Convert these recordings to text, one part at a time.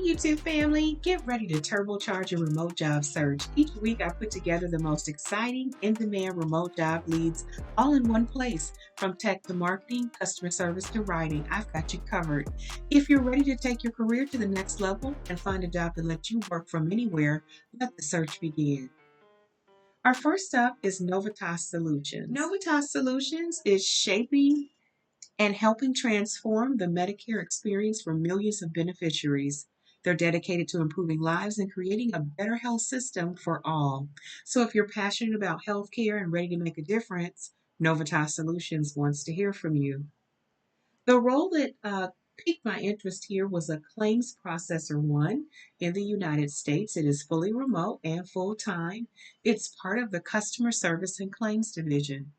YouTube family, get ready to turbocharge your remote job search. Each week I put together the most exciting, in-demand remote job leads all in one place. From tech to marketing, customer service to writing, I've got you covered. If you're ready to take your career to the next level and find a job that lets you work from anywhere, let the search begin. Our first up is Novitas Solutions. Novitas Solutions is shaping and helping transform the Medicare experience for millions of beneficiaries. They're dedicated to improving lives and creating a better health system for all. So if you're passionate about healthcare and ready to make a difference, Novitas Solutions wants to hear from you. The role that piqued my interest here was a claims processor one in the United States. It is fully remote and full time. It's part of the customer service and claims division.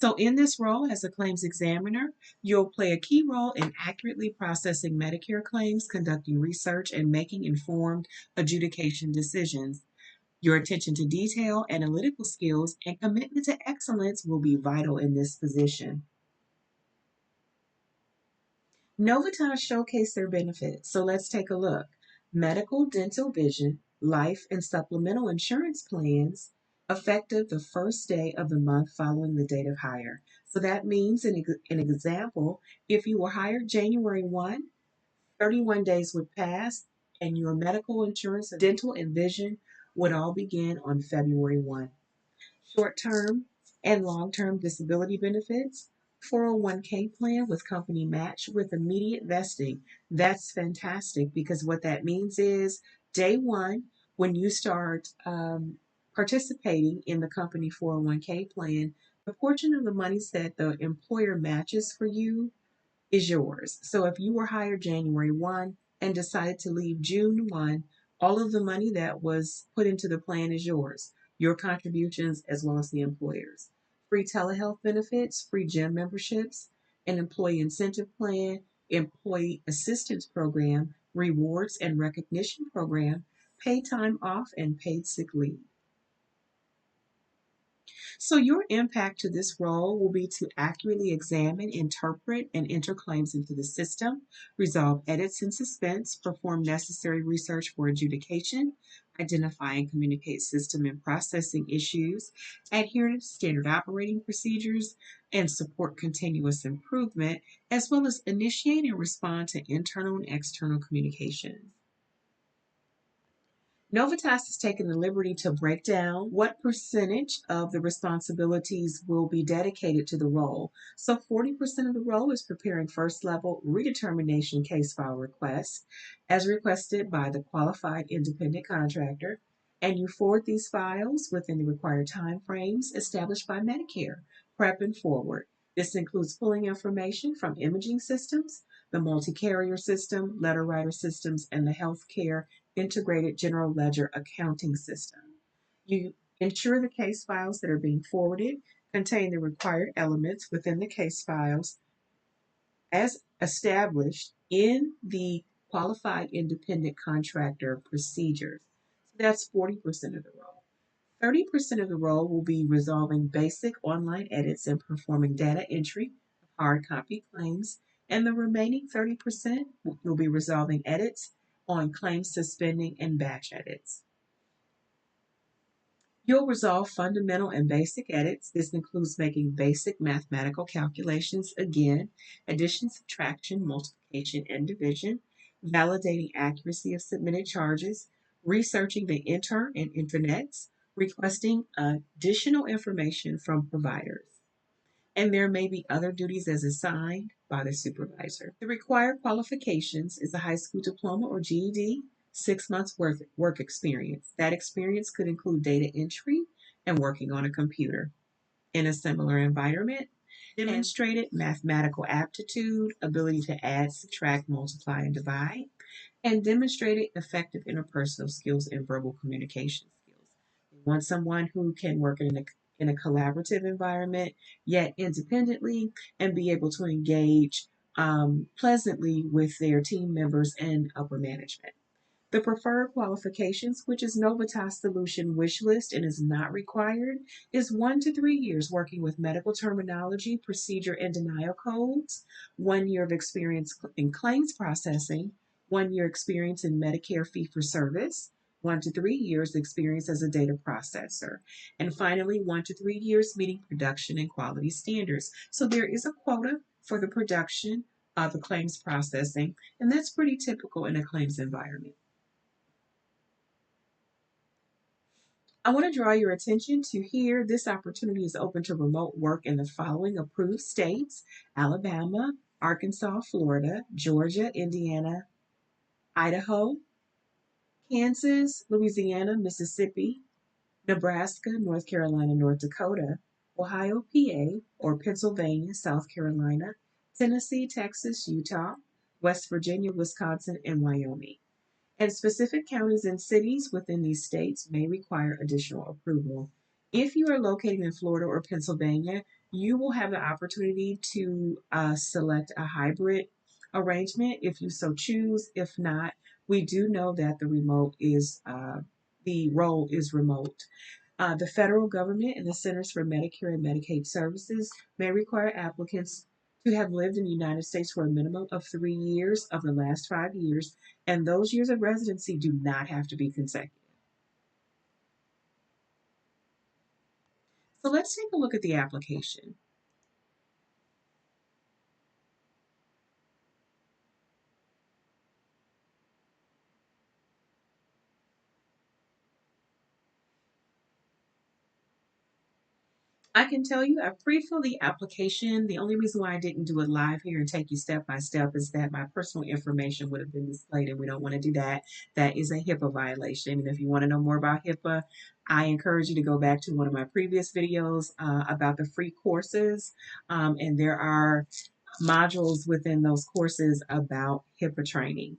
So, in this role as a claims examiner, you'll play a key role in accurately processing Medicare claims, conducting research, and making informed adjudication decisions. Your attention to detail, analytical skills, and commitment to excellence will be vital in this position. Novitas showcased their benefits, so let's take a look. Medical, dental, vision, life, and supplemental insurance plans effective the first day of the month following the date of hire. So that means, in an example, if you were hired January 1, 31 days would pass, and your medical insurance, dental, and vision would all begin on February 1. Short-term and long-term disability benefits, 401k plan with company match with immediate vesting. That's fantastic because what that means is day one, when you start participating in the company 401k plan, the portion of the monies that the employer matches for you is yours. So if you were hired January 1 and decided to leave June 1, all of the money that was put into the plan is yours, your contributions as well as the employer's. Free telehealth benefits, free gym memberships, an employee incentive plan, employee assistance program, rewards and recognition program, paid time off, and paid sick leave. So, your impact to this role will be to accurately examine, interpret, and enter claims into the system, resolve edits and suspense, perform necessary research for adjudication, identify and communicate system and processing issues, adhere to standard operating procedures, and support continuous improvement, as well as initiate and respond to internal and external communications. Novitas has taken the liberty to break down what percentage of the responsibilities will be dedicated to the role. So 40% of the role is preparing first level redetermination case file requests as requested by the qualified independent contractor, and you forward these files within the required time frames established by Medicare. Prep and forward. This includes pulling information from imaging systems, the multi-carrier system, letter writer systems, and the healthcare integrated general ledger accounting system. You ensure the case files that are being forwarded contain the required elements within the case files as established in the qualified independent contractor procedures. So that's 40% of the role. 30% of the role will be resolving basic online edits and performing data entry of hard copy claims, and the remaining 30% will be resolving edits on claim suspending and batch edits. You'll resolve fundamental and basic edits. This includes making basic mathematical calculations, again, addition, subtraction, multiplication, and division, validating accuracy of submitted charges, researching the inter and intranets, requesting additional information from providers. And there may be other duties as assigned by the supervisor. The required qualifications is a high school diploma or GED, 6 months work experience. That experience could include data entry and working on a computer. In a similar environment, demonstrated mathematical aptitude, ability to add, subtract, multiply, and divide, and demonstrated effective interpersonal skills and verbal communication skills. We want someone who can work in a collaborative environment, yet independently, and be able to engage pleasantly with their team members and upper management. The preferred qualifications, which is Novitas Solution wish list and is not required, is 1 to 3 years working with medical terminology, procedure, and denial codes, 1 year of experience in claims processing, 1 year experience in Medicare fee-for-service, 1 to 3 years experience as a data processor, and finally 1 to 3 years meeting production and quality standards. So there is a quota for the production of the claims processing, and that's pretty typical in a claims environment. I want to draw your attention to here. This opportunity is open to remote work in the following approved states: Alabama, Arkansas, Florida, Georgia, Indiana, Idaho, Kansas, Louisiana, Mississippi, Nebraska, North Carolina, North Dakota, Ohio, PA, or Pennsylvania, South Carolina, Tennessee, Texas, Utah, West Virginia, Wisconsin, and Wyoming. And specific counties and cities within these states may require additional approval. If you are located in Florida or Pennsylvania, you will have the opportunity to select a hybrid arrangement if you so choose. If not, we do know that the role is remote. The federal government and the Centers for Medicare and Medicaid Services may require applicants to have lived in the United States for a minimum of 3 years of the last 5 years, and those years of residency do not have to be consecutive. So let's take a look at the application. I can tell you I pre-filled the application. The only reason why I didn't do it live here and take you step by step is that my personal information would have been displayed, and we don't want to do that. That is a HIPAA violation. And if you want to know more about HIPAA, I encourage you to go back to one of my previous videos about the free courses. And there are modules within those courses about HIPAA training.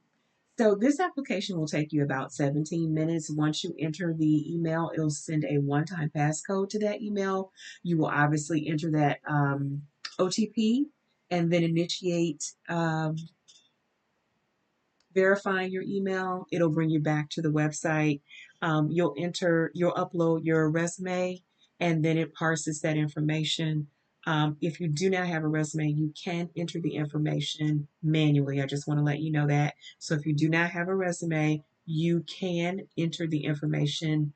So this application will take you about 17 minutes. Once you enter the email, it'll send a one-time passcode to that email. You will obviously enter that OTP and then initiate verifying your email. It'll bring you back to the website. You'll upload your resume, and then it parses that information. If you do not have a resume, you can enter the information manually. I just want to let you know that. So if you do not have a resume, you can enter the information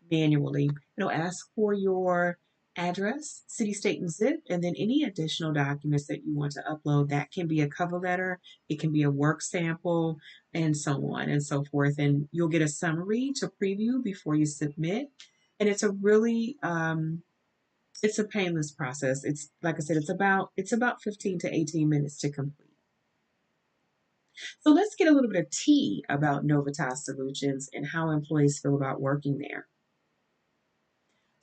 manually. It'll ask for your address, city, state, and zip, and then any additional documents that you want to upload. That can be a cover letter, it can be a work sample, and so on and so forth. And you'll get a summary to preview before you submit. And it's a really it's a painless process. It's like I said, it's about 15 to 18 minutes to complete. So let's get a little bit of tea about Novitas Solutions and how employees feel about working there.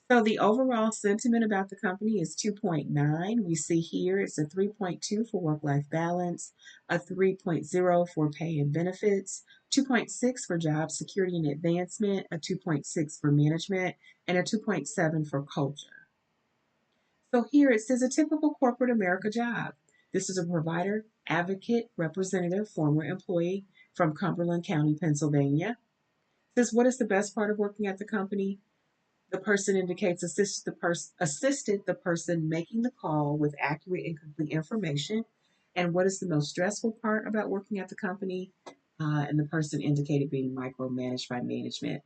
So the overall sentiment about the company is 2.9. We see here it's a 3.2 for work-life balance, a 3.0 for pay and benefits, 2.6 for job security and advancement, a 2.6 for management, and a 2.7 for culture. So here it says a typical corporate America job. This is a provider, advocate, representative, former employee from Cumberland County, Pennsylvania. It says, what is the best part of working at the company? The person indicates assisted the person making the call with accurate and complete information. And what is the most stressful part about working at the company? And the person indicated being micromanaged by management.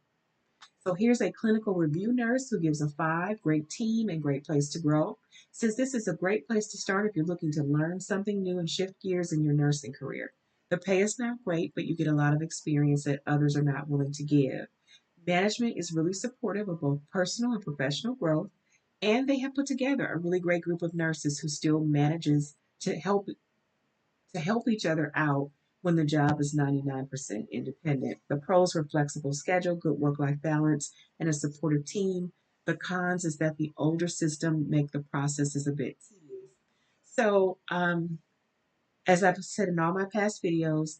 So here's a clinical review nurse who gives a 5, great team and great place to grow. Says this is a great place to start if you're looking to learn something new and shift gears in your nursing career. The pay is not great, but you get a lot of experience that others are not willing to give. Management is really supportive of both personal and professional growth, and they have put together a really great group of nurses who still manages to help each other out when the job is 99% independent. The pros were flexible schedule, good work-life balance, and a supportive team. The cons is that the older system make the processes a bit tedious. So, as I've said in all my past videos,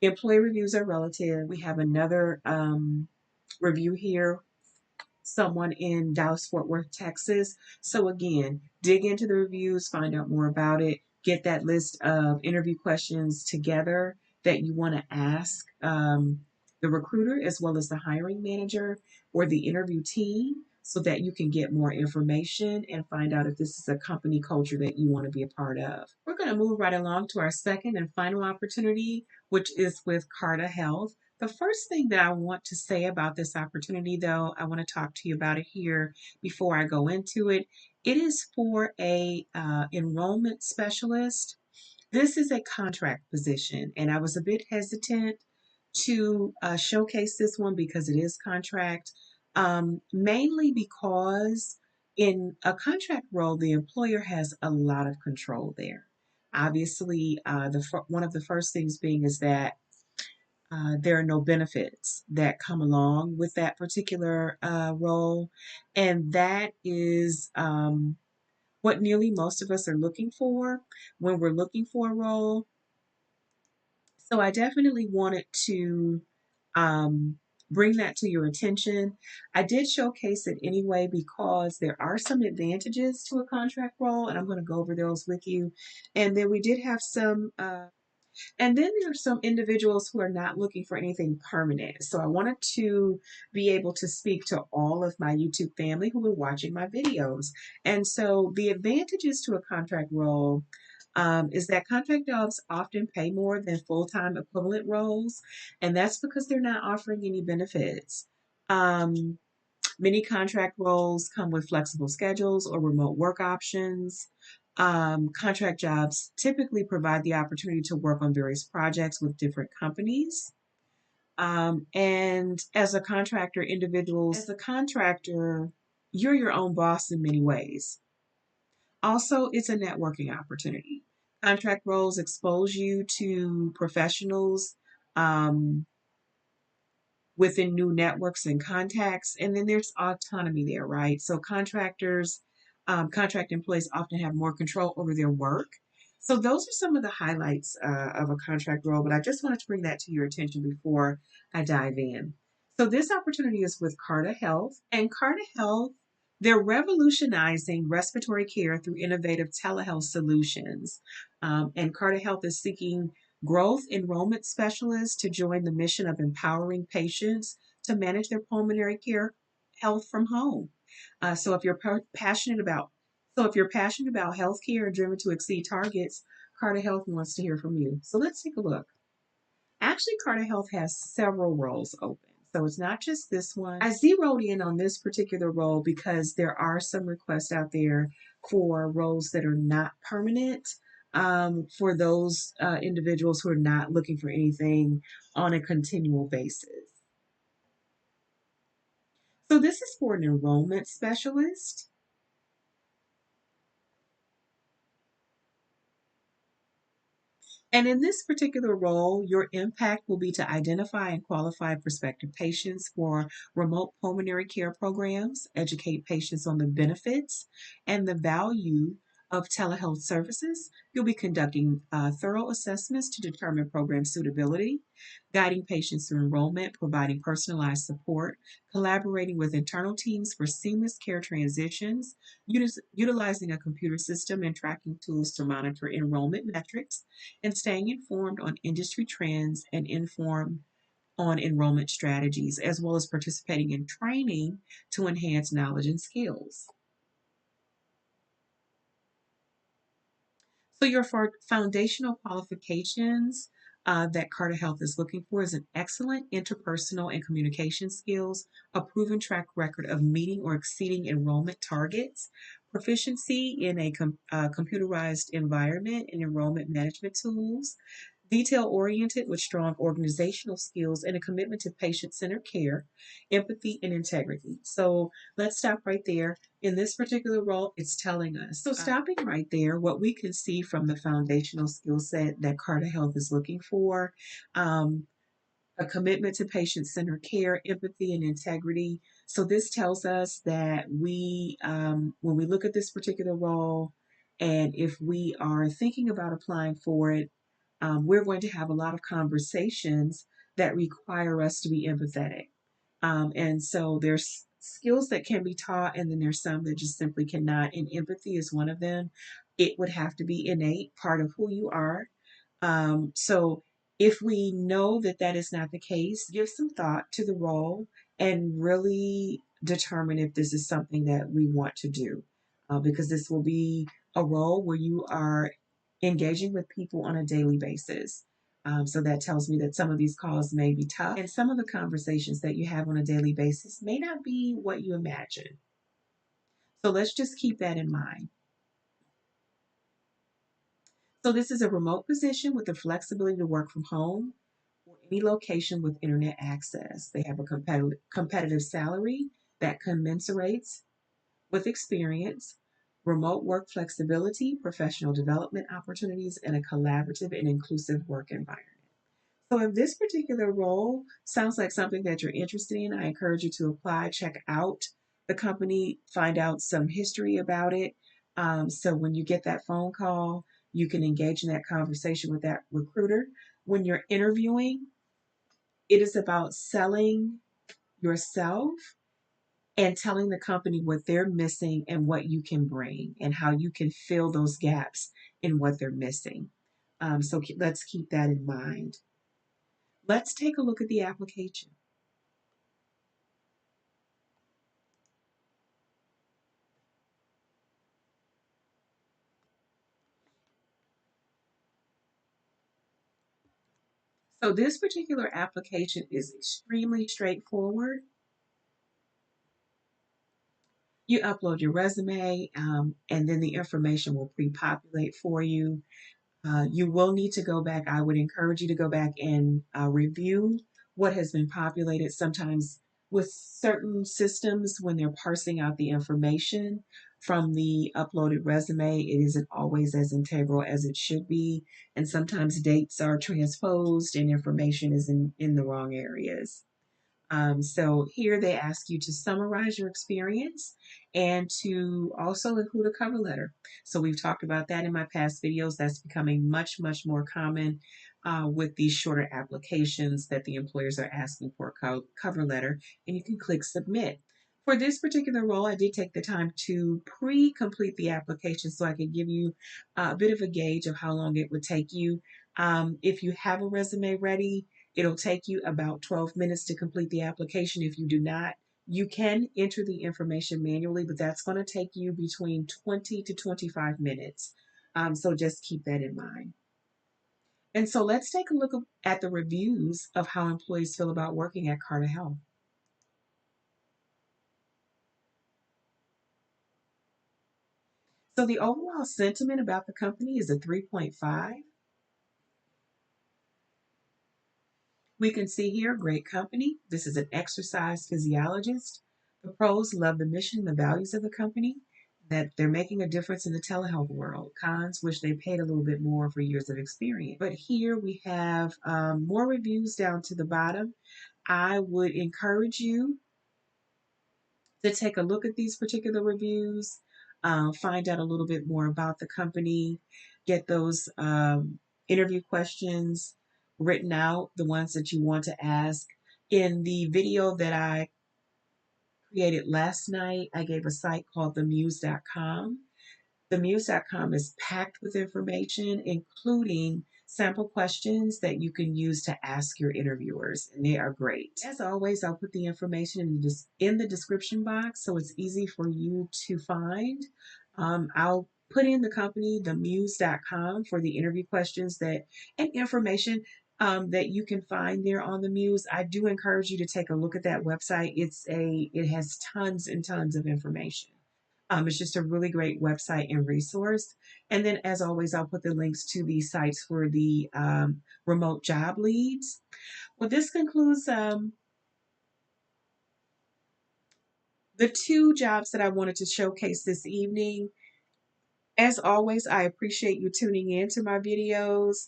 employee reviews are relative. We have another review here, someone in Dallas, Fort Worth, Texas. So again, dig into the reviews, find out more about it, get that list of interview questions together that you want to ask the recruiter as well as the hiring manager or the interview team. so that you can get more information and find out if this is a company culture that you want to be a part of. We're going to move right along to our second and final opportunity, which is with Carda Health. The first thing that I want to say about this opportunity, though, I want to talk to you about it here before I go into it. It is for a enrollment specialist. This is a contract position, and I was a bit hesitant to showcase this one because it is contract, mainly because in a contract role, the employer has a lot of control there. Obviously, one of the first things being is that there are no benefits that come along with that particular role, and that is what nearly most of us are looking for when we're looking for a role. So I definitely wanted to bring that to your attention. I did showcase it anyway because there are some advantages to a contract role, and I'm going to go over those with you. And then we did have some and then there are some individuals who are not looking for anything permanent. So I wanted to be able to speak to all of my YouTube family who are watching my videos. And so the advantages to a contract role is that contract jobs often pay more than full-time equivalent roles, and that's because they're not offering any benefits. Um, Many contract roles come with flexible schedules or remote work options. Contract jobs typically provide the opportunity to work on various projects with different companies. And as a contractor, you're your own boss in many ways. Also, it's a networking opportunity. Contract roles expose you to professionals, um, within new networks and contacts. And then there's autonomy there, right? So contract employees often have more control over their work. So those are some of the highlights of a contract role, but I just wanted to bring that to your attention before I dive in. So this opportunity is with Carda Health, and Carda Health, they're revolutionizing respiratory care through innovative telehealth solutions. And Carda Health is seeking growth enrollment specialists to join the mission of empowering patients to manage their pulmonary care health from home. So if you're passionate about healthcare and driven to exceed targets, Carter Health wants to hear from you. So let's take a look. Actually, Carda Health has several roles open. So it's not just this one. I zeroed in on this particular role because there are some requests out there for roles that are not permanent, for those individuals who are not looking for anything on a continual basis. So this is for an enrollment specialist. And in this particular role, your impact will be to identify and qualify prospective patients for remote pulmonary care programs, educate patients on the benefits and the value of telehealth services. You'll be conducting thorough assessments to determine program suitability, guiding patients through enrollment, providing personalized support, collaborating with internal teams for seamless care transitions, utilizing a computer system and tracking tools to monitor enrollment metrics, and staying informed on industry trends and informed on enrollment strategies, as well as participating in training to enhance knowledge and skills. So your foundational qualifications that Carter Health is looking for is an excellent interpersonal and communication skills, a proven track record of meeting or exceeding enrollment targets, proficiency in a computerized environment and enrollment management tools, detail oriented with strong organizational skills and a commitment to patient centered care, empathy, and integrity. So let's stop right there. In this particular role, it's telling us. So, stopping right there, what we can see from the foundational skill set that Carter Health is looking for, um, a commitment to patient centered care, empathy, and integrity. So, this tells us that when we look at this particular role, and if we are thinking about applying for it, we're going to have a lot of conversations that require us to be empathetic. And so there's skills that can be taught, and then there's some that just simply cannot. And empathy is one of them. It would have to be innate, part of who you are. So if we know that that is not the case, give some thought to the role and really determine if this is something that we want to do. Because this will be a role where you are engaging with people on a daily basis. So that tells me that some of these calls may be tough, and some of the conversations that you have on a daily basis may not be what you imagine. So let's just keep that in mind. So this is a remote position with the flexibility to work from home or any location with internet access. They have a competitive salary that commensurates with experience, remote work flexibility, professional development opportunities, and a collaborative and inclusive work environment. So, if this particular role sounds like something that you're interested in, I encourage you to apply, check out the company, find out some history about it. So, when you get that phone call, you can engage in that conversation with that recruiter. When you're interviewing, it is about selling yourself and telling the company what they're missing and what you can bring and how you can fill those gaps in what they're missing. So let's keep that in mind. Let's take a look at the application. So this particular application is extremely straightforward. You upload your resume, and then the information will pre-populate for you. You will need to go back. I would encourage you to go back and review what has been populated. Sometimes with certain systems, when they're parsing out the information from the uploaded resume, it isn't always as integral as it should be. And sometimes dates are transposed and information is in the wrong areas. So here they ask you to summarize your experience and to also include a cover letter. So we've talked about that in my past videos. That's becoming much, much more common with these shorter applications that the employers are asking for a cover letter, and you can click submit. For this particular role, I did take the time to pre-complete the application so I could give you a bit of a gauge of how long it would take you. If you have a resume ready, it'll take you about 12 minutes to complete the application. If you do not, you can enter the information manually, but that's going to take you between 20 to 25 minutes. So just keep that in mind. And so let's take a look at the reviews of how employees feel about working at Carda Health. So the overall sentiment about the company is a 3.5. We can see here, great company. This is an exercise physiologist. The pros love the mission and the values of the company, that they're making a difference in the telehealth world. Cons wish they paid a little bit more for years of experience. But here we have more reviews down to the bottom. I would encourage you to take a look at these particular reviews, find out a little bit more about the company, get those interview questions written out, the ones that you want to ask. In the video that I created last night, I gave a site called themuse.com. Themuse.com is packed with information, including sample questions that you can use to ask your interviewers, and they are great. As always, I'll put the information in the description box so it's easy for you to find. I'll put in the company, themuse.com, for the interview questions that and information that you can find there on the Muse. I do encourage you to take a look at that website. It has tons and tons of information. It's just a really great website and resource. And then, as always, I'll put the links to the sites for the remote job leads. Well, this concludes the two jobs that I wanted to showcase this evening. As always, I appreciate you tuning in to my videos.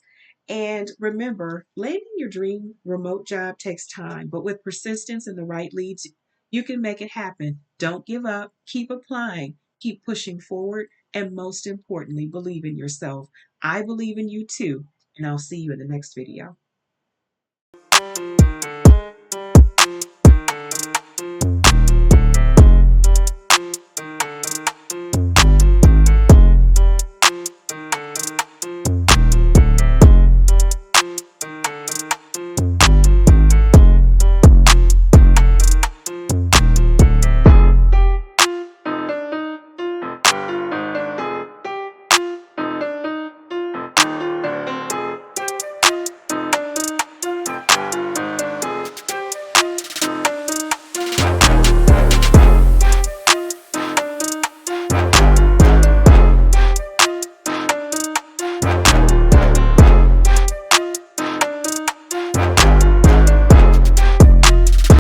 And remember, landing your dream remote job takes time, but with persistence and the right leads, you can make it happen. Don't give up, keep applying, keep pushing forward, and most importantly, believe in yourself. I believe in you too, and I'll see you in the next video.